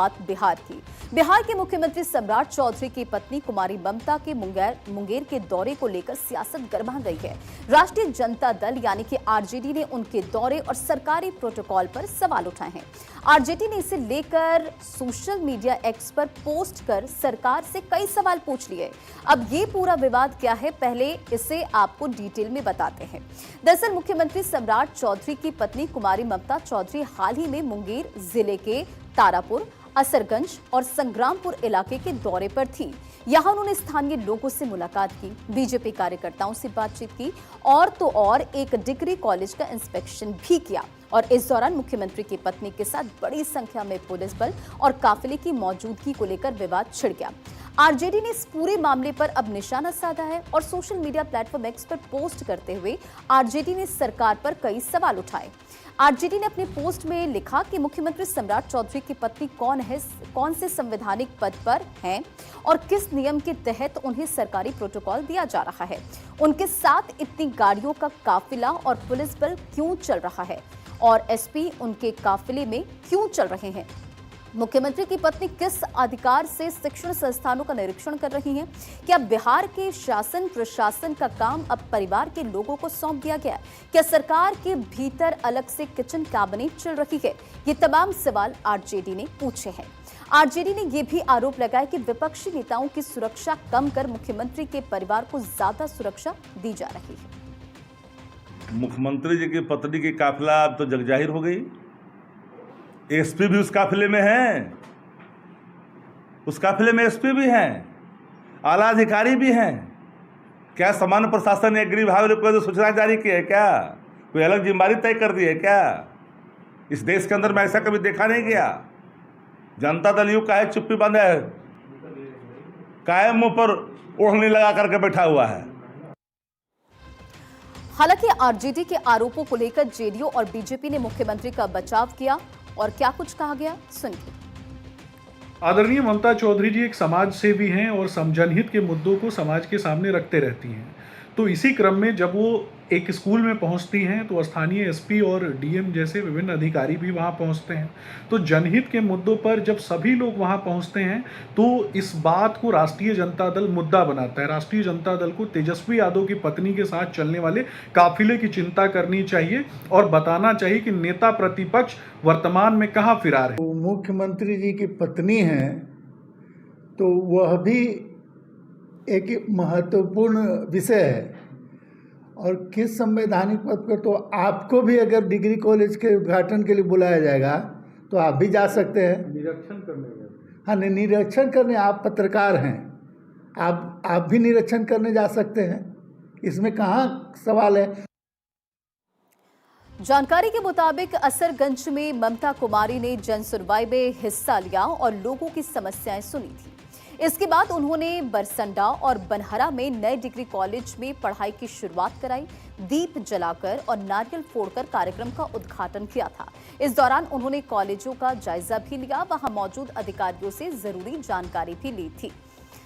बात बिहार की। बिहार के मुख्यमंत्री सम्राट चौधरी की पत्नी कुमारी ममता के मुंगेर के दौरे को लेकर सियासत गर्मा गई है। राष्ट्रीय जनता दल यानी कि आरजेडी ने उनके दौरे और सरकारी प्रोटोकॉल पर सवाल उठाए हैं। आरजेडी ने इसे लेकर सोशल मीडिया एक्स पर पोस्ट कर सरकार से कई सवाल पूछ लिए। अब ये पूरा विवाद क्या है, पहले इसे आपको डिटेल में बताते हैं। दरअसल मुख्यमंत्री सम्राट चौधरी की पत्नी कुमारी ममता चौधरी हाल ही में मुंगेर जिले के तारापुर, असरगंज और संग्रामपुर इलाके के दौरे पर थी। यहां उन्होंने स्थानीय लोगों से मुलाकात की, बीजेपी कार्यकर्ताओं से बातचीत की और तो और एक डिग्री कॉलेज का इंस्पेक्शन भी किया। और इस दौरान मुख्यमंत्री की पत्नी के साथ बड़ी संख्या में पुलिस बल और काफिले की मौजूदगी को लेकर विवाद छिड़ गया। आरजेडी ने इस पूरे मामले पर अब निशाना साधा है और सोशल मीडिया प्लेटफॉर्म एक्स पर पोस्ट करते हुए आरजेडी ने सरकार पर कई सवाल उठाए। आरजेडी ने अपने पोस्ट में लिखा कि मुख्यमंत्री सम्राट चौधरी की पत्नी कौन है, कौन से संवैधानिक पद पर हैं और किस नियम के तहत उन्हें सरकारी प्रोटोकॉल दिया जा रहा है। उनके साथ इतनी गाड़ियों का काफिला और पुलिस बल क्यों चल रहा है और एसपी उनके काफिले में क्यों चल रहे हैं। मुख्यमंत्री की पत्नी किस अधिकार से शिक्षण संस्थानों का निरीक्षण कर रही हैं? क्या बिहार के शासन प्रशासन का काम अब परिवार के लोगों को सौंप दिया गया? क्या सरकार के भीतर अलग से किचन कैबिनेट चल रही है? ये तमाम सवाल आरजेडी ने पूछे हैं। आरजेडी ने यह भी आरोप लगाया कि विपक्षी नेताओं की सुरक्षा कम कर मुख्यमंत्री के परिवार को ज्यादा सुरक्षा दी जा रही है। मुख्यमंत्री जी की पत्नी की काफिला अब तो जगजाहिर हो गई। एसपी भी उस काफिले में हैं, उस काफिले में एसपी भी हैं, आला अधिकारी भी हैं। क्या सामान्य प्रशासन ने गृह विभाग ने कोई सूचना जारी की है क्या? कोई अलग जिम्मेदारी तय कर दी है क्या? इस देश के अंदर में ऐसा कभी देखा नहीं गया। जनता दल यूं काहे चुप्पी बांधा है, काहे मुंह पर ओढ़नी लगा करके बैठा हुआ है। हालांकि आरजेडी के आरोपों को लेकर जेडीयू और बीजेपी ने मुख्यमंत्री का बचाव किया और क्या कुछ कहा गया, सुनिए। आदरणीय ममता चौधरी जी एक समाज सेवी हैं और जनहित के मुद्दों को समाज के सामने रखते रहती हैं। तो इसी क्रम में जब वो एक स्कूल में पहुंचती हैं तो स्थानीय एसपी और डीएम जैसे विभिन्न अधिकारी भी वहां पहुंचते हैं। तो जनहित के मुद्दों पर जब सभी लोग वहां पहुंचते हैं तो इस बात को राष्ट्रीय जनता दल मुद्दा बनाता है। राष्ट्रीय जनता दल को तेजस्वी यादव की पत्नी के साथ चलने वाले काफिले की चिंता करनी चाहिए और बताना चाहिए कि नेता प्रतिपक्ष वर्तमान में कहाँ फिरार है। मुख्यमंत्री जी की पत्नी हैं तो वह भी एक महत्वपूर्ण विषय है और किस संवैधानिक पद पर, तो आपको भी अगर डिग्री कॉलेज के उद्घाटन के लिए बुलाया जाएगा तो आप भी जा सकते हैं निरीक्षण करने। हाँ, निरीक्षण करने आप पत्रकार हैं, आप भी निरीक्षण करने जा सकते हैं, इसमें कहाँ सवाल है। जानकारी के मुताबिक असरगंज में ममता कुमारी ने जन सुनवाई में हिस्सा लिया और लोगों की समस्याएं सुनी थी। इसके बाद उन्होंने बरसंडा और बनहरा में नए डिग्री कॉलेज में पढ़ाई की शुरुआत कराई। दीप जलाकर और नारियल फोड़कर कार्यक्रम का उद्घाटन किया था। इस दौरान उन्होंने कॉलेजों का जायजा भी लिया, वहां मौजूद अधिकारियों से जरूरी जानकारी भी ली थी।